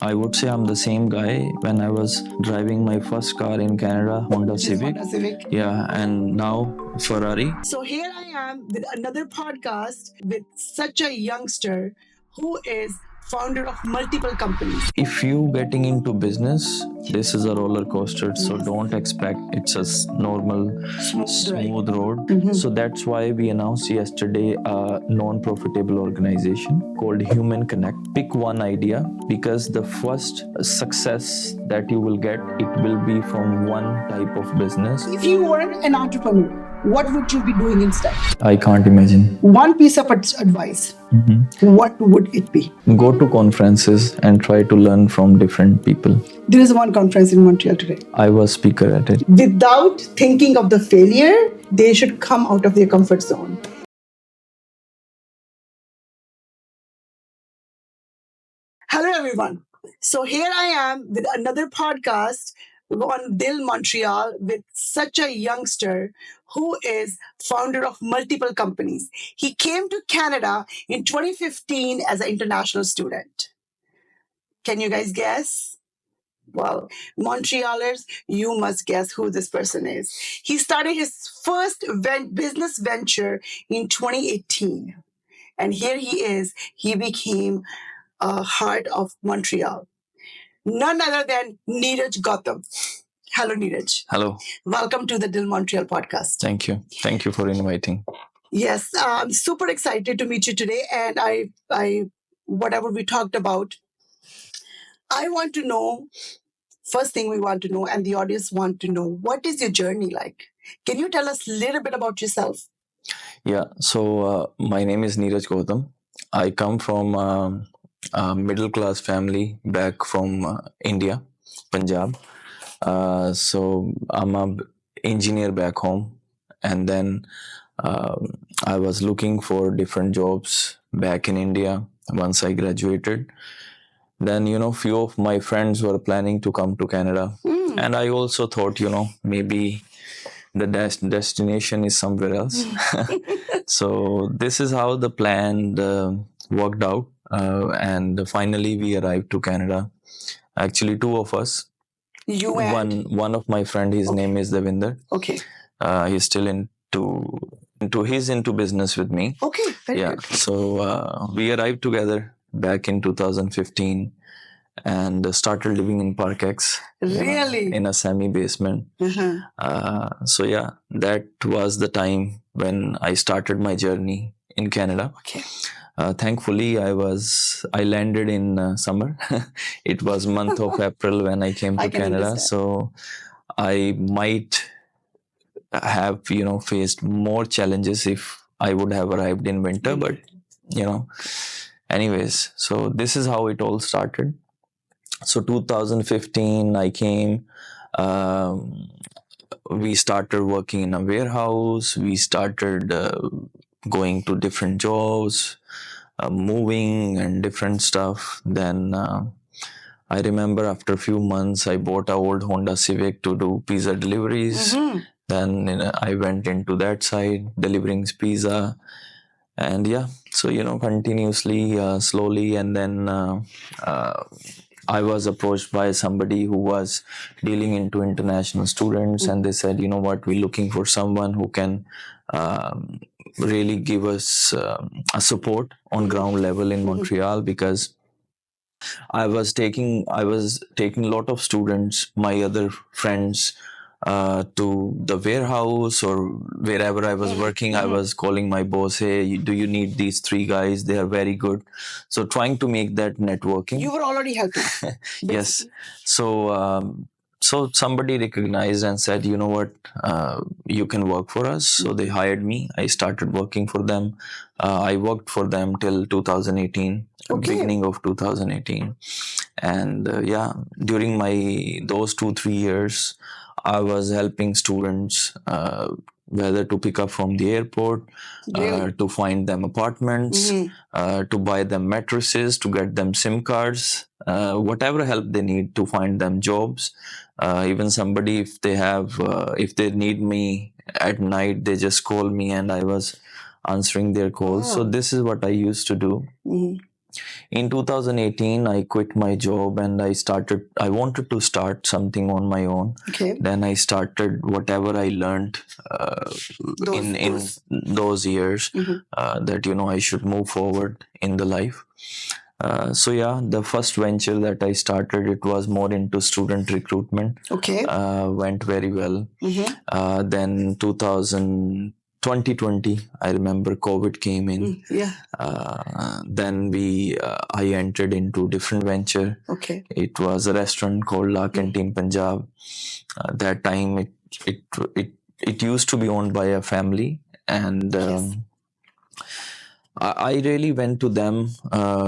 I would say I'm the same guy when I was driving my first car in Canada, Honda Civic. Honda Civic. Yeah, and now Ferrari. So here I am with another podcast with such a youngster who is founder of multiple companies. If you getting into business, this is a roller coaster, so don't expect it's a normal smooth road. So that's why we announced yesterday a non-profitable organization called Human Connect. Pick one idea, because the first success that you will get, it will be from one type of business. If you were an entrepreneur, what would you be doing instead? I can't imagine. One piece of advice, what would it be? Go to conferences and try to learn from different people. There is one conference in Montreal today. I was speaker at it. Without thinking of the failure, they should come out of their comfort zone. Hello, everyone. So here I am with another podcast on Dil Montreal with such a youngster who is founder of multiple companies. He came to Canada in 2015 as an international student. Can you guys guess? Well, Montrealers, you must guess who this person is. He started his first business venture in 2018. And here he is. He became a heart of Montreal. None other than Niraj Gautam. Hello, Niraj. Hello. Welcome to the Dil Montreal podcast. Thank you. Thank you for inviting. Yes, I'm super excited to meet you today. And I whatever we talked about, I want to know, first thing we want to know, and the audience want to know, what is your journey like? Can you tell us a little bit about yourself? Yeah, so my name is Niraj Gautam. I come from a middle class family back from India, Punjab. So I'm an engineer back home, and then I was looking for different jobs back in India once I graduated. Then, few of my friends were planning to come to Canada. And I also thought, maybe the destination is somewhere else. So this is how the plan worked out. And finally, we arrived to Canada. Actually, two of us. You and? One of my friend, his name is Devinder. Okay. He's still into business with me. Okay, very Yeah. good. So we arrived together back in 2015 and started living in Park X. Really? In a semi-basement. So yeah, that was the time when I started my journey in Canada. Okay. Thankfully, I landed in summer. It was month of April when I came to Canada. Understand. So I might have, faced more challenges if I would have arrived in winter. But, anyways, so this is how it all started. So 2015, I came. We started working in a warehouse. We started going to different jobs, moving and different stuff. Then I remember after a few months, I bought an old Honda Civic to do pizza deliveries. Then I went into that side, delivering pizza. And yeah, so, continuously, slowly. And then I was approached by somebody who was dealing into international students. And they said, what, we're looking for someone who can really give us a support on ground level in Montreal, because I was taking a lot of students, my other friends, to the warehouse or wherever I was working. I was calling my boss, hey, do you need these 3 guys? They are very good. So trying to make that networking. You were already helping. Yes. So somebody recognized and said, you know what, you can work for us. So they hired me. I started working for them. I worked for them till 2018. Okay. Beginning of 2018. And during those 2-3 years, I was helping students, whether to pick up from the airport, to find them apartments, to buy them mattresses, to get them SIM cards, whatever help they need to find them jobs. Even somebody, if they need me at night, they just call me and I was answering their calls. So this is what I used to do. In 2018, I quit my job and I wanted to start something on my own. Okay. Then I started whatever I learned in those years, that, I should move forward in the life. So yeah, the first venture that I started, it was more into student recruitment. Okay. Went very well. Then 2020, I remember COVID came in. Yeah. Then I entered into different venture. Okay. It was a restaurant called La Canteen Punjab. That time it it it used to be owned by a family, and I really went to them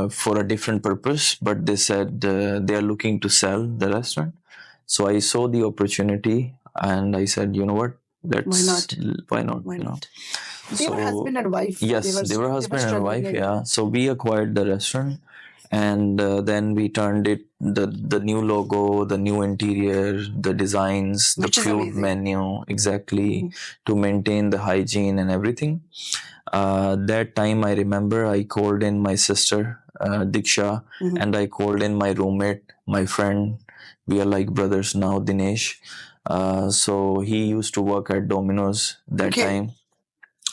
for a different purpose, but they said they are looking to sell the restaurant. So I saw the opportunity and I said, you know what? Why not? Why not? Why You know. not? They were husband and wife. Yes, they were husband and struggling wife. it. Yeah. So we acquired the restaurant, and then we turned it the new logo, the new interior, the designs, Which the is food amazing. menu, exactly, to maintain the hygiene and everything. That time I remember I called in my sister Diksha, and I called in my roommate, my friend. We are like brothers now, Dinesh. So he used to work at Domino's that time.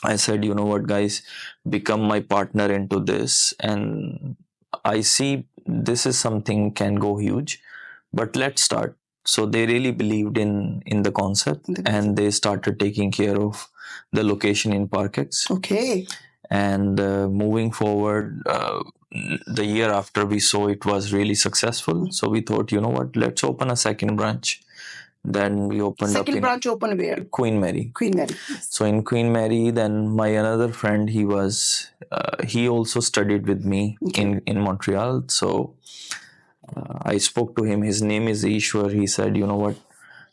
I said, you know what, guys, become my partner into this, and I see this is something can go huge, but let's start. So they really believed in the concept, and they started taking care of the location in Parkex. Okay. And moving forward, the year after, we saw it was really successful. So we thought, you know what, let's open a second branch. Then we opened Second branch open where? Queen Mary. Queen Mary. So in Queen Mary, then my another friend, he also studied with me in Montreal. So I spoke to him. His name is Ishwar. He said, you know what,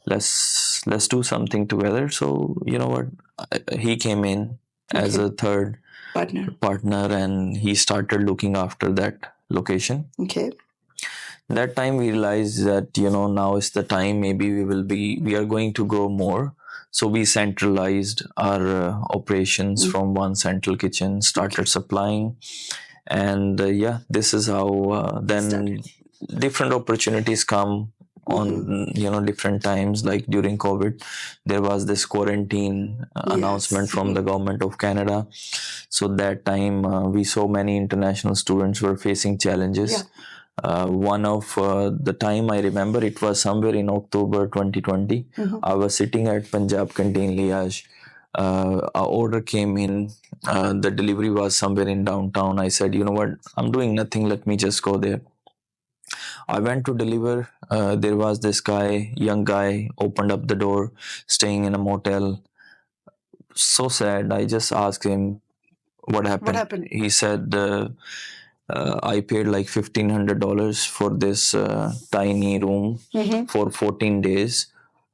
let's do something together. So you know what, he came in as a third partner, and he started looking after that location. Okay. That time we realized that, now is the time, maybe we are going to grow more. So we centralized our operations from one central kitchen, started supplying. And yeah, this is how then different opportunities come on, different times. Like during COVID, there was this quarantine announcement from the government of Canada. So that time we saw many international students were facing challenges. One of the time I remember, it was somewhere in October 2020. I was sitting at Punjab Canteen Liège. Our order came in. The delivery was somewhere in downtown. I said, you know what, I'm doing nothing. Let me just go there. I went to deliver. There was this guy, young guy, opened up the door, staying in a motel. So sad. I just asked him, what happened? He said, I paid like $1,500 for this tiny room for 14 days.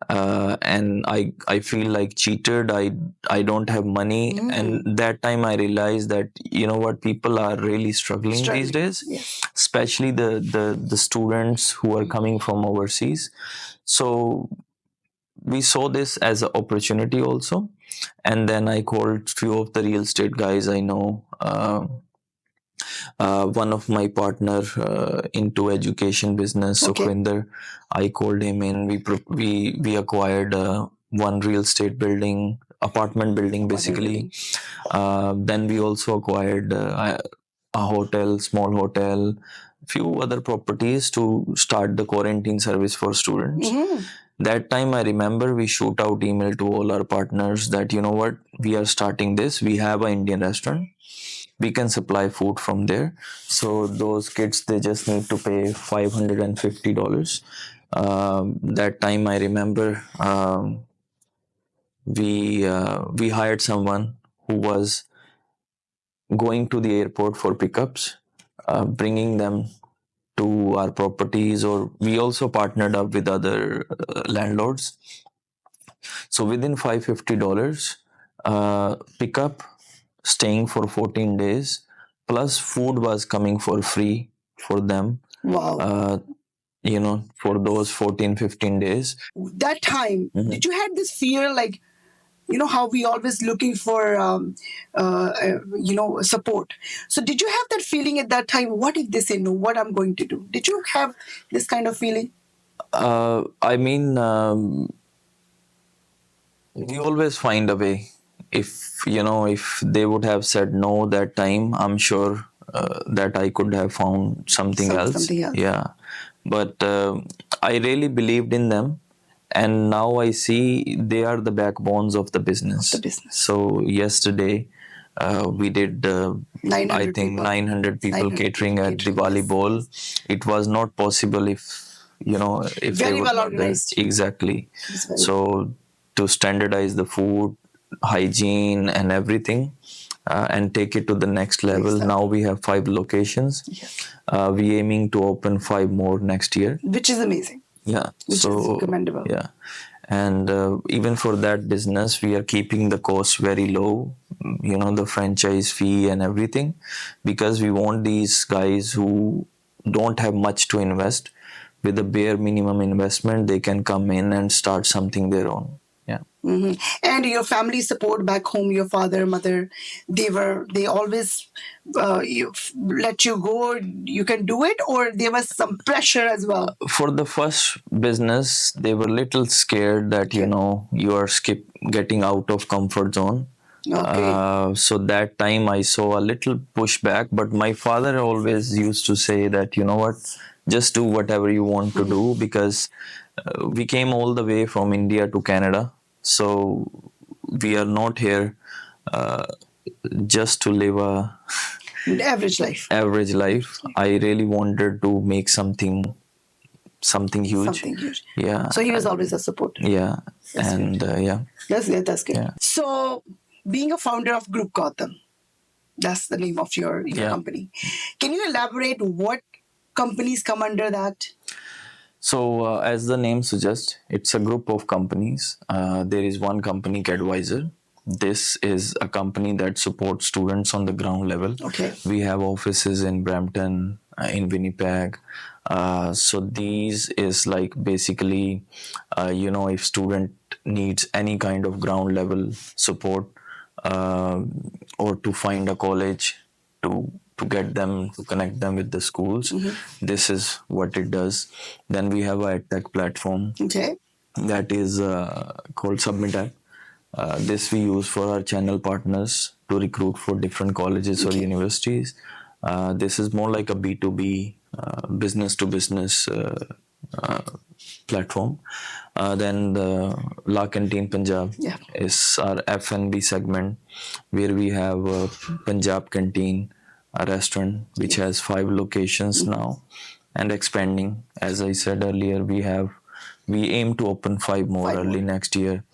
And I feel like cheated. I don't have money. And that time I realized that, you know what, people are really struggling these days, especially the students who are coming from overseas. So we saw this as an opportunity also. And then I called few of the real estate guys I know. One of my partner into education business, Sukhwinder, I called him in. We acquired one real estate building, apartment building basically. Then we also acquired a hotel, small hotel, few other properties to start the quarantine service for students. That time I remember we shoot out email to all our partners that, you know what, we are starting this. We have an Indian restaurant. We can supply food from there. So those kids, they just need to pay $550. That time I remember we hired someone who was going to the airport for pickups, bringing them to our properties, or we also partnered up with other landlords. So within $550, pickup, staying for 14 days, plus food was coming for free for them. Wow. For those 14, 15 days. That time, did you had this fear like, how we always looking for support. So did you have that feeling at that time? What if they say no? What I'm going to do? Did you have this kind of feeling? I mean, we always find a way. If they would have said no that time, I'm sure that I could have found something else. Something else. Yeah, but I really believed in them, and now I see they are the backbones of the business. So yesterday, we did, I think, 900 people catering at Diwali Bowl. It was not possible if Very they were well not there. organized. Exactly. It's very- So to standardize the food, hygiene, and everything, and take it to the next level. Now we have 5 locations. Yes. We aiming to open 5 more next year. Which is amazing. Yeah. Which is commendable. Yeah. And even for that business, we are keeping the cost very low, the franchise fee and everything, because we want these guys who don't have much to invest. With a bare minimum investment, they can come in and start something their own. Yeah. Mm-hmm. And your family support back home, your father, mother, they always let you go, you can do it, or there was some pressure as well? For the first business, they were little scared that, you are getting out of comfort zone. Okay. So that time I saw a little pushback, but my father always used to say that, what, just do whatever you want to do, because we came all the way from India to Canada. So we are not here just to live a average life. I really wanted to make something huge. Something huge. Yeah. So he was always a support. Yeah. That's and yeah. That's good. That's good. Yeah. So, being a founder of Groupe Gautam, that's the name of your company. Can you elaborate what companies come under that? So, as the name suggests, it's a group of companies. There is one company, Cadvisor. This is a company that supports students on the ground level. Okay. We have offices in Brampton, in Winnipeg. So these is like basically, if student needs any kind of ground level support, or to find a college to get them, to connect them with the schools. This is what it does. Then we have a tech platform. Okay. That is called Submit App. This we use for our channel partners to recruit for different colleges or universities. This is more like a B2B, business to business platform. Then the La Canteen Punjab is our F&B segment, where we have Punjab Canteen, a restaurant which has 5 locations now and expanding. As I said earlier, we aim to open 5 more early next year.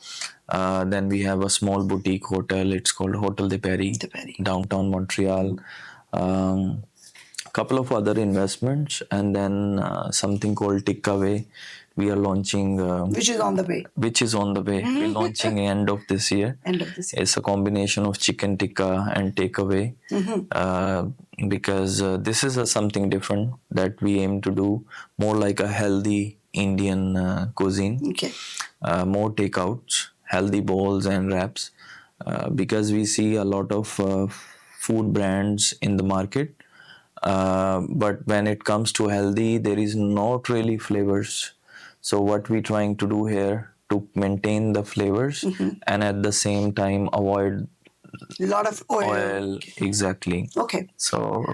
Then we have a small boutique hotel. It's called Hotel de Paris, downtown Montreal. Couple of other investments, and then something called Takeaway. We are launching, which is on the way. We're launching end of this year. It's a combination of chicken tikka and takeaway, because this is something different that we aim to do, more like a healthy Indian cuisine. Okay. More takeouts, healthy bowls and wraps, because we see a lot of food brands in the market. But when it comes to healthy, there is not really flavors. So what we're trying to do here to maintain the flavors and at the same time avoid a lot of oil. Okay. Exactly. Okay. So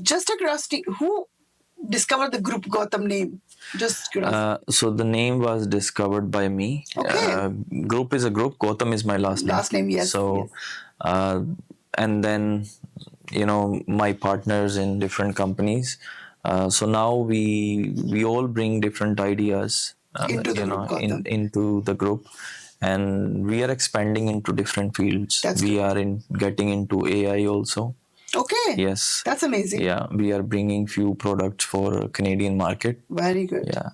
just a curiosity, who discovered the Groupe Gautam name? Just curiosity. So the name was discovered by me. Okay. Group is a group. Gautam is my last name. Last name, yes. So, and then my partners in different companies. So now we all bring different ideas into the group, and we are expanding into different fields. We are getting into AI also. Okay. Yes. That's amazing. Yeah, we are bringing few products for Canadian market. Very good. Yeah.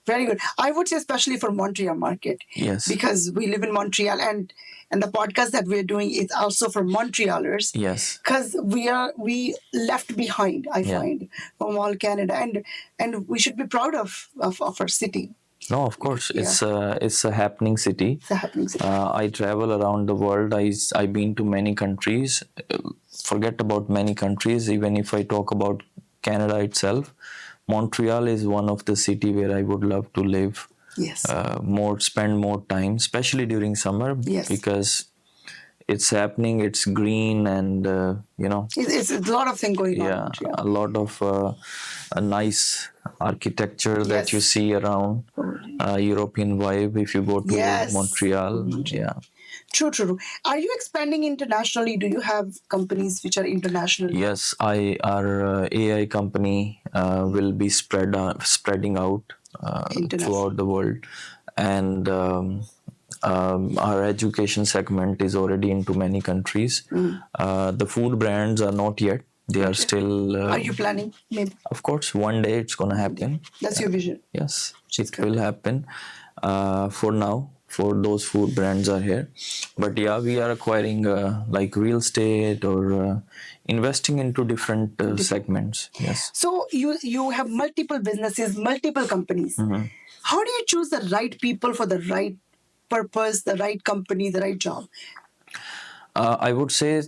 Very good. I would say especially for Montreal market. Yes. Because we live in Montreal, and the podcast that we're doing is also for Montrealers. Yes. Because we left behind, I find, from all Canada, and we should be proud of our city. No, of course, Yeah. it's a happening city. It's a happening city. I travel around the world. I've been to many countries. Forget about many countries. Even if I talk about Canada itself, Montreal is one of the city where I would love to live. Yes. Spend more time, especially during summer, Yes. because it's happening. It's green, and It's a lot of things going on in yeah, Montreal. a lot of a nice architecture that you Yes. see around. European vibe if you go to Yes. Montreal. Montreal. Yeah. True. Are you expanding internationally? Do you have companies which are international? Yes, our AI company will be spreading out throughout the world, and our education segment is already into many countries. The food brands are not yet; they are still. Are you planning? Maybe. Of course, one day it's gonna happen. That's your vision. Yes, it will happen. For now, for those food brands are here, but yeah, we are acquiring like real estate or investing into different segments. Yes. So you have multiple businesses, multiple companies. How do you choose the right people for the right purpose, the right company, the right job? I would say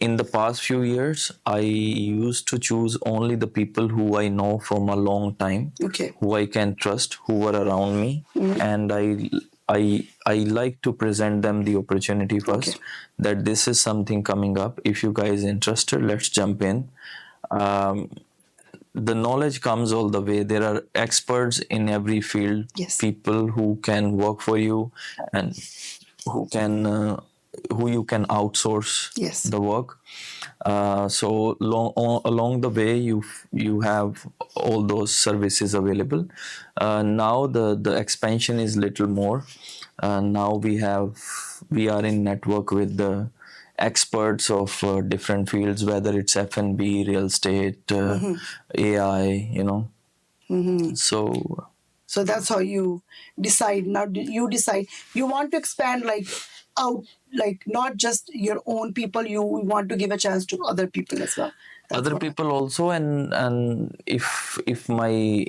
in the past few years, I used to choose only the people who I know from a long time, Okay. who I can trust, who were around me, and I like to present them the opportunity first, that this is something coming up. If you guys interested, let's jump in. Um, the knowledge comes all the way. There are experts in every field, Yes. people who can work for you and who can who you can outsource Yes. the work. So along the way, you have all those services available. Now the expansion is little more. Now we are in network with the experts of different fields, whether it's F&B, real estate, AI. So So that's how you decide. Now you decide you want to expand out, like not just your own people. You want to give a chance to other people as well. other people also, and if my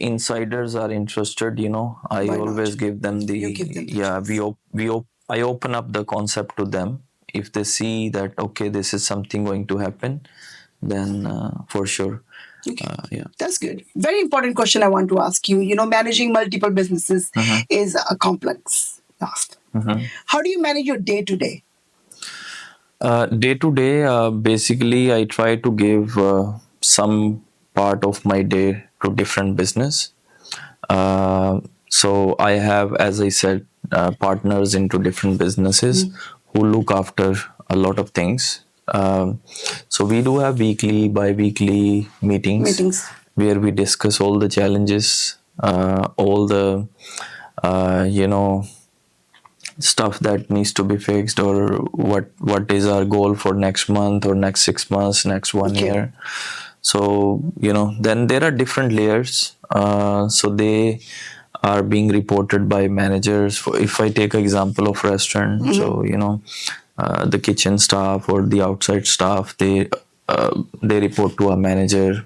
insiders are interested, I Why not? always give them the You give them the yeah chance. I open up the concept to them. If they see that okay, this is something going to happen, then for sure. Okay. Yeah. That's good. Very important question I want to ask you. Managing multiple businesses is a complex task. How do you manage your day to day? Day to day, basically, I try to give some part of my day to different business. So I have, as I said, partners into different businesses who look after a lot of things. So we do have weekly, bi-weekly meetings where we discuss all the challenges, all the stuff that needs to be fixed, or what is our goal for next month or next 6 months, next 1 year. So then there are different layers, so they are being reported by managers. If I take example of restaurant, so the kitchen staff or the outside staff, they report to a manager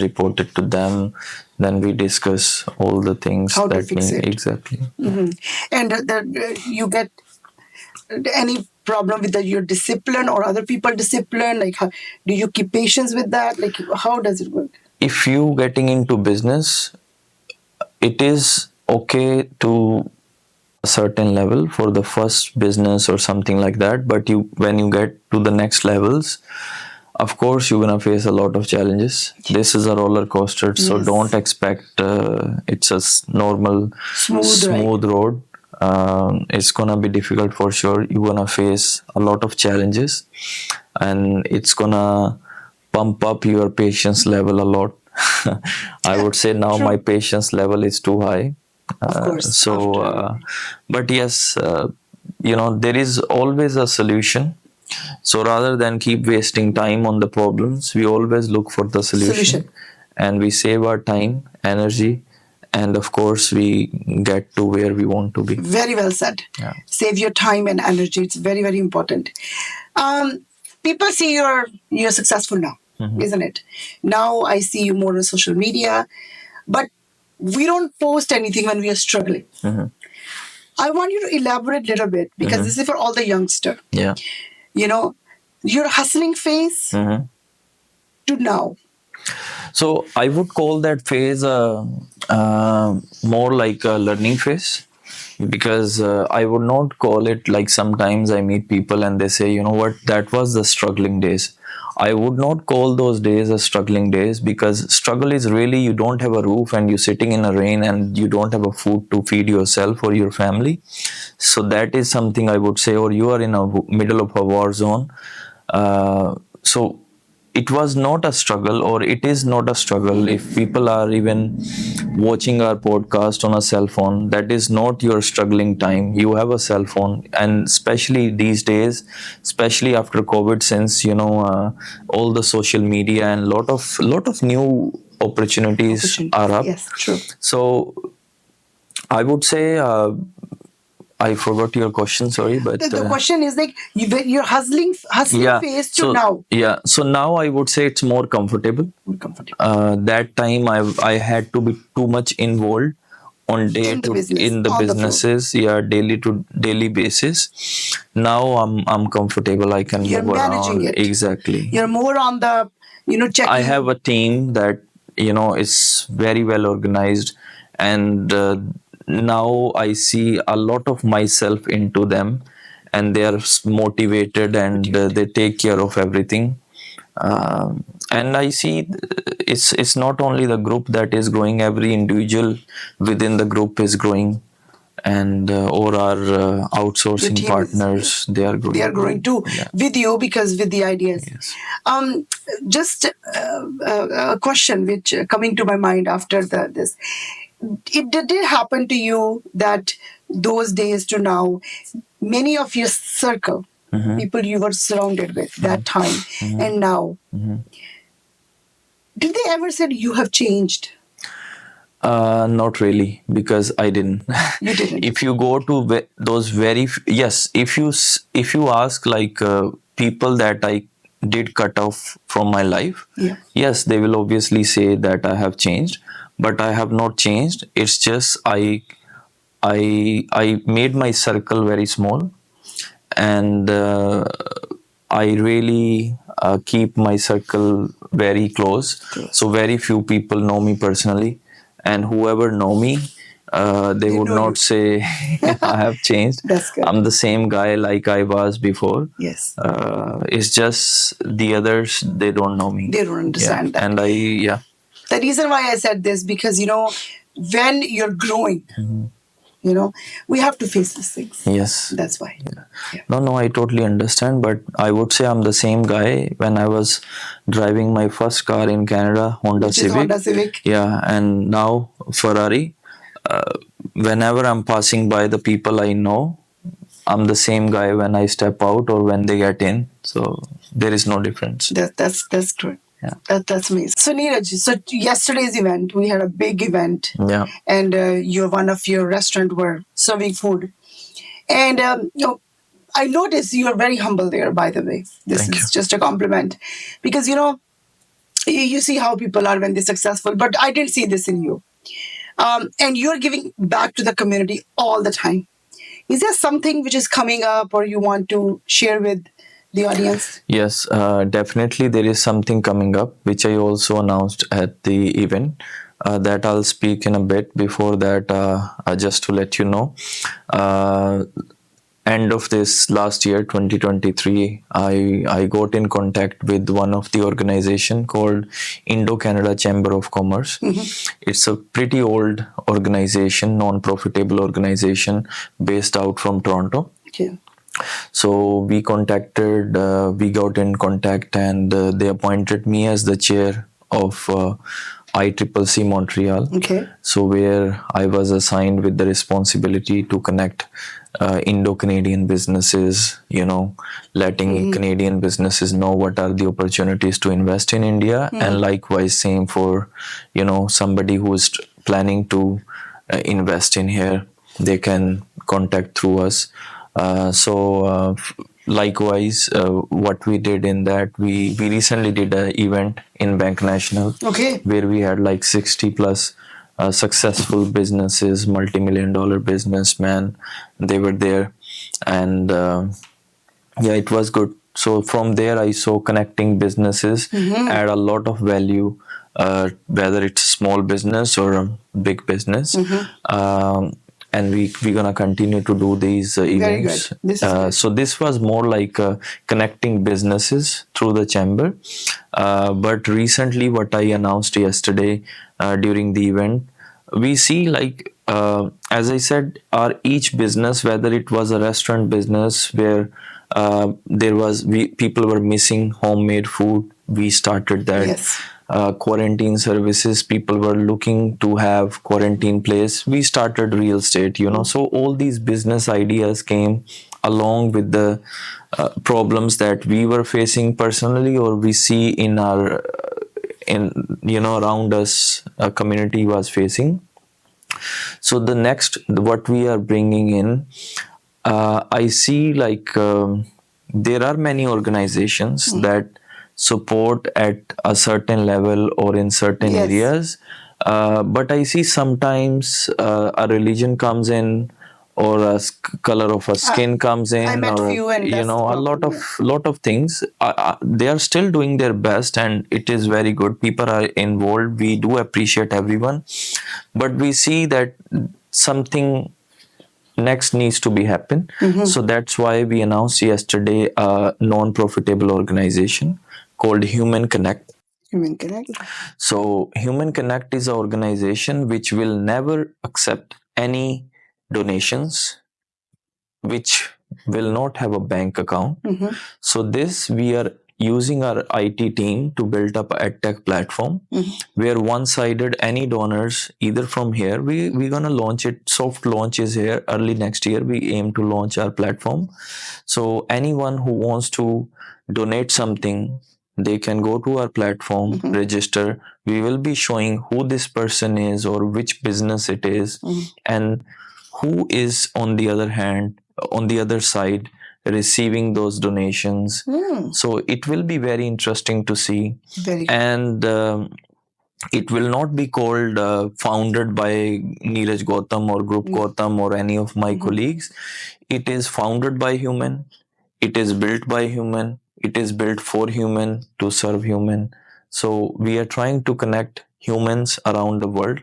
report it to them, then we discuss all the things How to that fix it. exactly. And you get any problem with your discipline or other people discipline? Like, do you keep patience with that? Like, how does it work? If you getting into business, it is okay to a certain level for the first business or something like that, but when you get to the next levels, of course you're gonna face a lot of challenges. This is a roller coaster, so don't expect it's a normal smooth road. It's gonna be difficult for sure. You're gonna face a lot of challenges, and it's gonna pump up your patience level a lot. I would say now my patience level is too high. Of course. But yes, there is always a solution. So rather than keep wasting time on the problems, we always look for the solution. And we save our time, energy, and of course, we get to where we want to be. Very well said. Yeah. Save your time and energy. It's very, very important. People see you're successful now, isn't it? Now I see you more on social media, but we don't post anything when we are struggling. I want you to elaborate a little bit because this is for all the youngster. Yeah. You know, your hustling phase to now. So I would call that phase more like a learning phase, because I would not call it like sometimes I meet people and they say, you know what, that was the struggling days. I would not call those days as struggling days, because struggle is really you don't have a roof and you're sitting in a rain and you don't have a food to feed yourself or your family. So that is something I would say, or you are in a middle of a war zone. So it was not a struggle, or it is not a struggle if people are even watching our podcast on a cell phone. That is not your struggling time. You have a cell phone, and especially these days, especially after COVID, since all the social media and lot of new opportunities are up. Yes, true. So I would say I forgot your question, sorry, but The question is like you're hustling yeah. phase to So now. yeah, so now I would say it's more comfortable. More comfortable. That time I had to be too much involved on day In the to business, in the on the floor. businesses, yeah, daily to daily basis. Now I'm comfortable. I can You're move managing around. it. Exactly. You're more on the checking. I have a team that is very well organized, and now I see a lot of myself into them, and they are motivated, and they take care of everything. And I see it's not only the group that is growing; every individual within the group is growing, and or our outsourcing partners, they are growing. They are growing too with you, because with the ideas. Yes. Just a question which coming to my mind after this. Did it happen to you that those days to now, many of your circle, people you were surrounded with that time, and now, did they ever said you have changed? Not really, because I didn't. You didn't. If you go to those yes, if you ask like people that I did cut off from my life, Yeah. yes, they will obviously say that I have changed, but I have not changed. It's just I made my circle very small, and I really keep my circle very close. So very few people know me personally, and whoever know me, they would know not you. say I have changed. That's good. I'm the same guy like I was before. Yes. It's just the others, they don't know me. They don't understand that. And yeah. The reason why I said this, because when you're growing, we have to face these things. Yes. That's why. Yeah. No, I totally understand, but I would say I'm the same guy when I was driving my first car in Canada, Honda Which is Civic. Honda Civic. Yeah, and now Ferrari. Whenever I'm passing by the people I know, I'm the same guy when I step out or when they get in. So there is no difference. That's true. Yeah. That's amazing. So Niraj, so yesterday's event, we had a big event. Yeah. And one of your restaurant were serving food. And I noticed you are very humble there, by the way. This Thank is you. just a compliment. Because you see how people are when they're successful, but I didn't see this in you. And you're giving back to the community all the time. Is there something which is coming up or you want to share with the audience? Yes, definitely there is something coming up, which I also announced at the event. That I'll speak in a bit. Before that, just to let you know, end of this last year 2023, I got in contact with one of the organization called Indo-Canada Chamber of Commerce. It's a pretty old organization, non-profitable organization based out from Toronto. Okay. So we got in contact, and they appointed me as the chair of ICCC Montreal. Okay. So where I was assigned with the responsibility to connect Indo-Canadian businesses, letting Canadian businesses know what are the opportunities to invest in India, and likewise same for, somebody who is planning to invest in here, they can contact through us. Likewise, what we did in that, we recently did an event in Bank National, Okay. where we had like 60 plus successful businesses, multi-million dollar businessmen. They were there, and yeah, it was good. So from there I saw connecting businesses add a lot of value, whether it's a small business or a big business. And we're gonna continue to do these Very events. good. This is good. So this was more like connecting businesses through the chamber. But recently, what I announced yesterday during the event, we see like as I said, our each business, whether it was a restaurant business where there was people were missing homemade food, we started that. Yes. Quarantine services, people were looking to have quarantine place, we started real estate, so all these business ideas came along with the problems that we were facing personally, or we see in our in around us, a community was facing. So the next, what we are bringing in, I see like there are many organizations that support at a certain level or in certain Yes. areas, but I see sometimes a religion comes in, or a color of a skin comes in, I met or few, and that's the a lot problem, of lot of things. They are still doing their best, and it is very good. People are involved. We do appreciate everyone, but we see that something next needs to be happen. So that's why we announced yesterday a non-profitable organization called Human Connect. Human Connect. So Human Connect is an organization which will never accept any donations, which will not have a bank account. So this, we are using our IT team to build up a tech platform where one-sided any donors, either from here, we're gonna launch it. Soft launch is here early next year. We aim to launch our platform. So anyone who wants to donate something, they can go to our platform, register. We will be showing who this person is or which business it is, and who is on the other hand, on the other side, receiving those donations. So it will be very interesting to see. Very. And it will not be called founded by Niraj Gautam or Groupe Gautam or any of my colleagues. It is founded by human. It is built by human. It is built for human to serve human. So we are trying to connect humans around the world,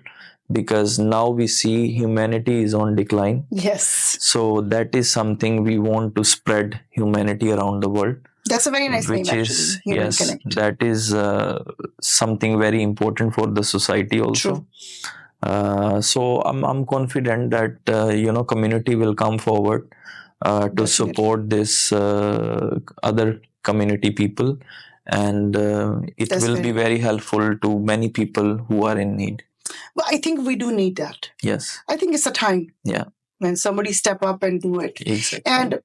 because now we see humanity is on decline. Yes. So that is something we want to spread humanity around the world. That's a very nice name, Which actually. is, Human yes, Connect. that is something very important for the society also. True. So I'm confident that community will come forward to Definitely. support this other community people, and it That's will very be good. very helpful to many people who are in need. But I think we do need that. Yes. I think it's a time Yeah. when somebody step up and do it. Exactly. And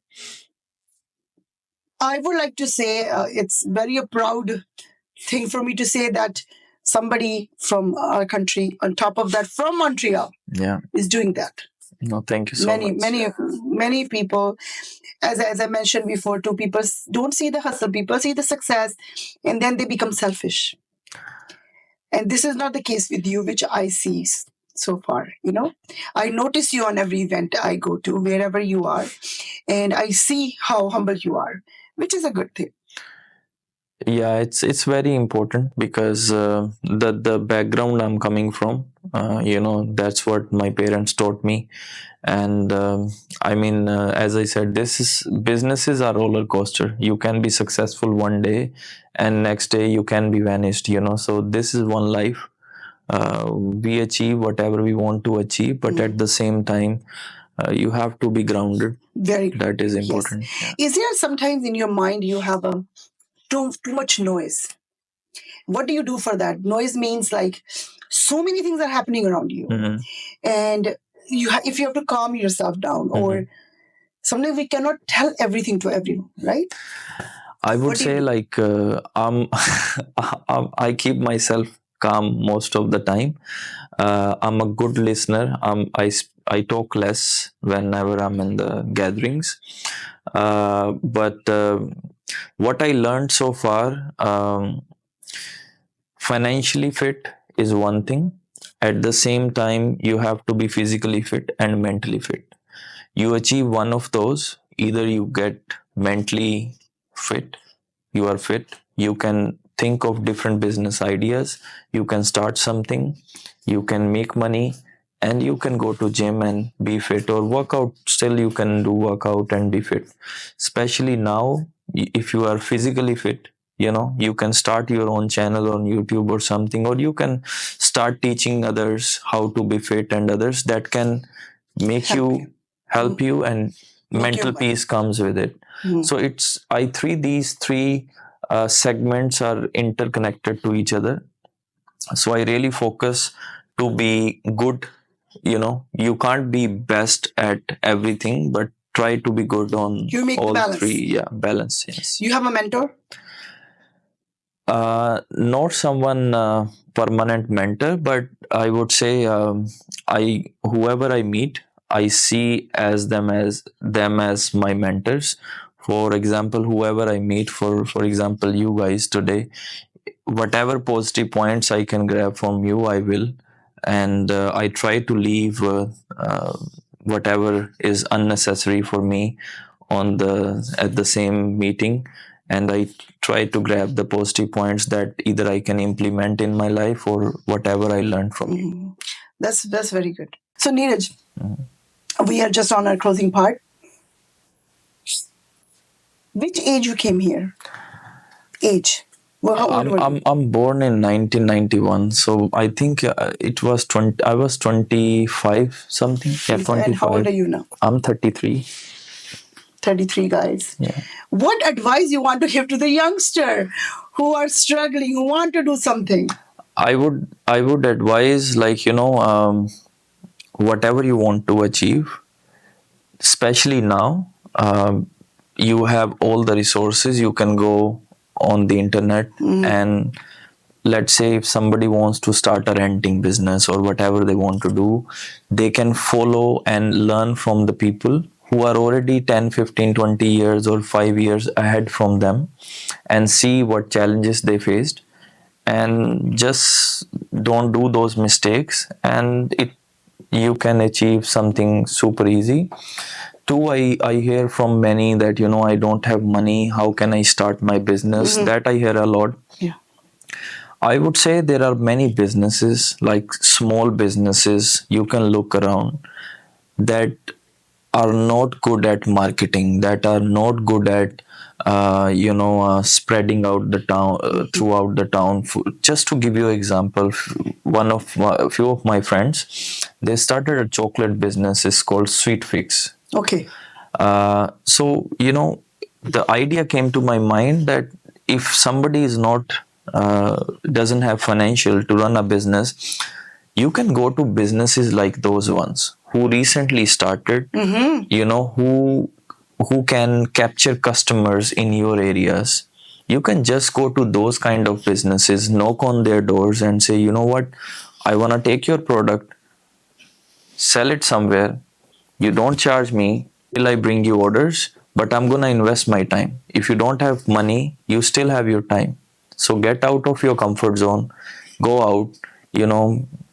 I would like to say it's very a proud thing for me to say that somebody from our country, on top of that, from Montreal, Yeah. is doing that. No, thank you so Many, much. many people, as I mentioned before, two people don't see the hustle, people see the success, and then they become selfish. And this is not the case with you, which I see so far. I notice you on every event I go to, wherever you are, and I see how humble you are, which is a good thing. Yeah, it's very important, because the background I'm coming from, that's what my parents taught me. And I mean, as I said, this is businesses are roller coaster. You can be successful one day, and next day you can be vanished. So this is one life. We achieve whatever we want to achieve, but at the same time, you have to be grounded. Very good. That is important. Yes. Is there sometimes in your mind you have too much noise? What do you do for that? Noise means like so many things are happening around you, and if you have to calm yourself down, or sometimes we cannot tell everything to everyone, right? I would What do you say do? like I keep myself calm most of the time. I'm a good listener. I talk less whenever I'm in the gatherings. But what I learned so far, financially fit is one thing, At the same time, you have to be physically fit and mentally fit. You achieve one of those, either you get mentally fit, you are fit, you can think of different business ideas, you can start something, you can make money, and you can go to gym and be fit, or workout. Still you can do workout and be fit. Especially now, if you are physically fit, you can start your own channel on YouTube or something, or you can start teaching others how to be fit, and others that can make help you, and mental peace comes with it. So it's I three these three segments are interconnected to each other. So I really focus to be good. You can't be best at everything, but try to be good on You make all balance. three. Yeah, balance. Yes. You have a mentor? Not someone permanent mentor, but I would say I whoever I meet, I see as them as my mentors. For example, whoever I meet, for example, you guys today, whatever positive points I can grab from you, I will, and I try to leave whatever is unnecessary for me on the at the same meeting, and I try to grab the positive points that either I can implement in my life or whatever I learned from you. That's very good. So Neeraj, we are just on our closing part. Which age you came here? Age. Well, how old were you? I'm born in 1991, so I think it was 20. I was 25 something. Yeah, 25. And how old are you now? I'm 33. 33 guys. Yeah. What advice you want to give to the youngster who are struggling, who want to do something? I would advise, like, whatever you want to achieve, especially now, you have all the resources. You can go on the internet, and let's say if somebody wants to start a renting business or whatever they want to do, they can follow and learn from the people who are already 10, 15, 20 years or 5 years ahead from them, and see what challenges they faced, and just don't do those mistakes, and you can achieve something super easy. Two, I hear from many that, I don't have money, how can I start my business? That I hear a lot. Yeah. I would say there are many businesses, like small businesses, you can look around, that are not good at marketing, that are not good at spreading out the town, throughout the town. Just to give you an example, a few of my friends, they started a chocolate business. It's called Sweet Fix. Okay. So the idea came to my mind that if somebody is not doesn't have financial to run a business, you can go to businesses like those ones who recently started, who can capture customers in your areas. You can just go to those kind of businesses, knock on their doors and say, you know what, I want to take your product, sell it somewhere. You don't charge me till I bring you orders, but I'm going to invest my time. If you don't have money, you still have your time. So get out of your comfort zone, go out,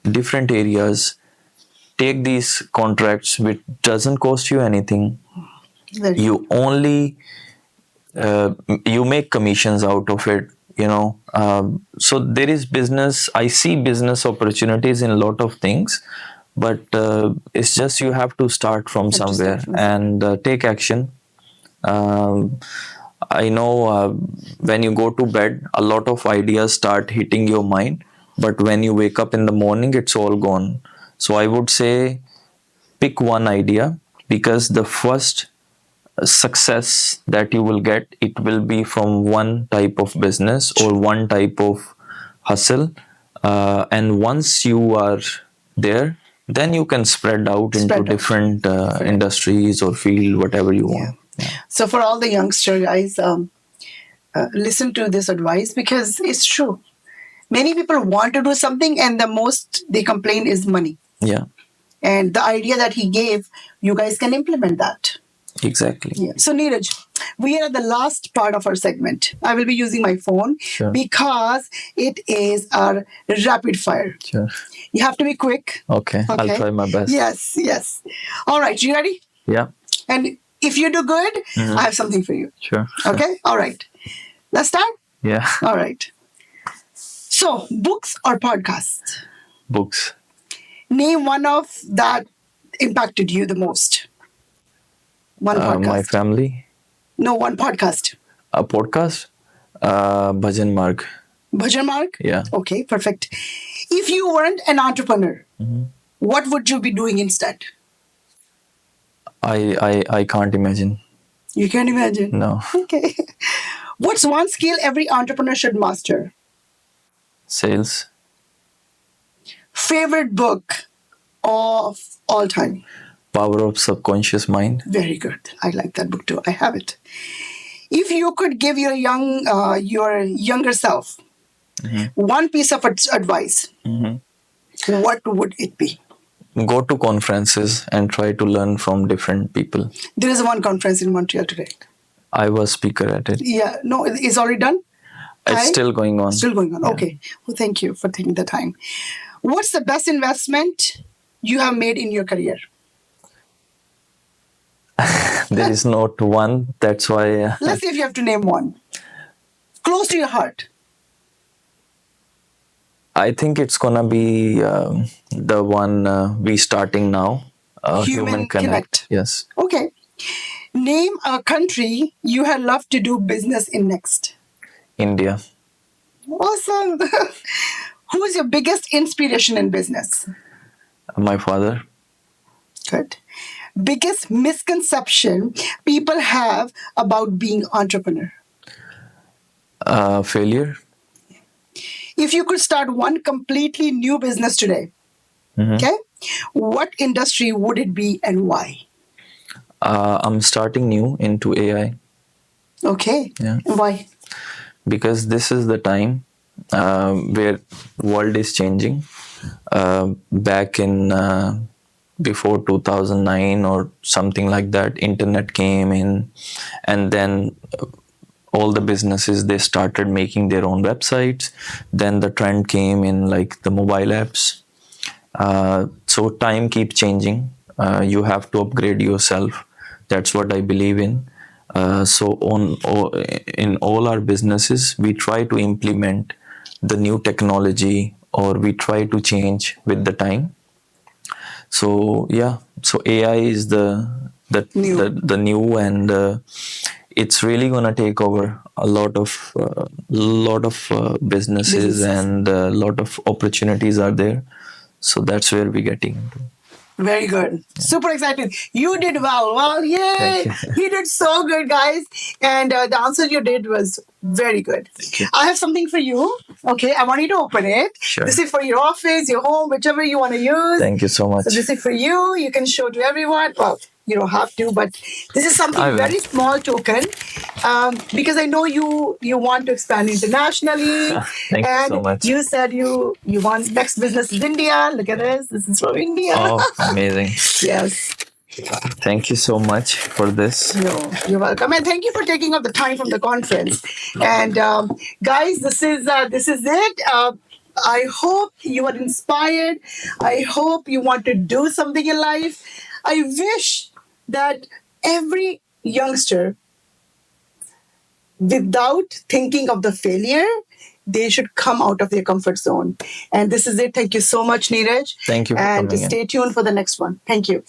different areas, take these contracts which doesn't cost you anything. You only you make commissions out of it. So there is business. I see business opportunities in a lot of things, but it's just you have to start from somewhere and take action. um, I know when you go to bed, a lot of ideas start hitting your mind, but when you wake up in the morning, it's all gone. So I would say pick one idea, because the first success that you will get, it will be from one type of business or one type of hustle, and once you are there, then you can spread out into different industries or field, whatever you want. So for all the youngster guys, listen to this advice, because it's true. Many people want to do something, and the most they complain is money. Yeah, and the idea that he gave, you guys can implement that. exactly. Yeah. So Neeraj, We are at the last part of our segment. I will be using my phone because it is our rapid fire. Sure. You have to be quick. Okay. I'll try my best. Yes. All right, you ready? Yeah. And if you do good, I have something for you. Sure. Okay? All right. Let's start? Yeah. All right. So, books or podcasts? Books. Name one of that impacted you the most. One podcast. My family. No, one podcast. A podcast. Bhajan Marg. Bhajan Marg? Yeah. Okay, perfect. If you weren't an entrepreneur, what would you be doing instead? I can't imagine. You can't imagine? No. Okay. What's one skill every entrepreneur should master? Sales. Favorite book of all time? Power of Subconscious Mind. Very good. I like that book too. I have it. If you could give your younger self one piece of advice, what would it be? Go to conferences and try to learn from different people. There is one conference in Montreal today. I was speaker at it. Yeah. No, it's already done? It's still going on. Still going on. Yeah. Okay. Well, thank you for taking the time. What's the best investment you have made in your career? There is not one. That's why. Let's see if you have to name one. Close to your heart. I think it's gonna be the one we starting now. Human Connect. Yes. Okay. Name a country you had loved to do business in next. India. Awesome. Who's your biggest inspiration in business? My father. Good. Biggest misconception people have about being entrepreneur? Failure. If you could start one completely new business today, okay, what industry would it be and why? I'm starting new into AI. Okay. Yeah. Why? Because this is the time where world is changing. Back in before 2009 or something like that, internet came in, and then all the businesses, they started making their own websites. Then the trend came in like the mobile apps. So time keeps changing. You have to upgrade yourself. That's what I believe in. So in all our businesses, we try to implement the new technology, or we try to change with the time. So yeah, so AI is the new, and it's really gonna take over a lot of businesses, and a lot of opportunities are there. So that's where we're getting into. Very good. Yeah. Super excited. You did well. Well, yay! You did so good, guys. And the answer you did was very good. I have something for you. Okay, I want you to open it. Sure. This is for your office, your home, whichever you want to use. Thank you so much. So this is for you. You can show to everyone. Well, you don't have to, but this is something very small token, because I know you want to expand internationally. Thank you so much. You said you want next business is India. Look at this. This is from India. Oh, amazing. Yes. Thank you so much for this. No, you're welcome, and thank you for taking up the time from the conference. And guys, this is it. I hope you are inspired. I hope you want to do something in life. I wish that every youngster, without thinking of the failure, they should come out of their comfort zone. And this is it. Thank you so much, Niraj. Thank you for coming in. And stay tuned for the next one. Thank you.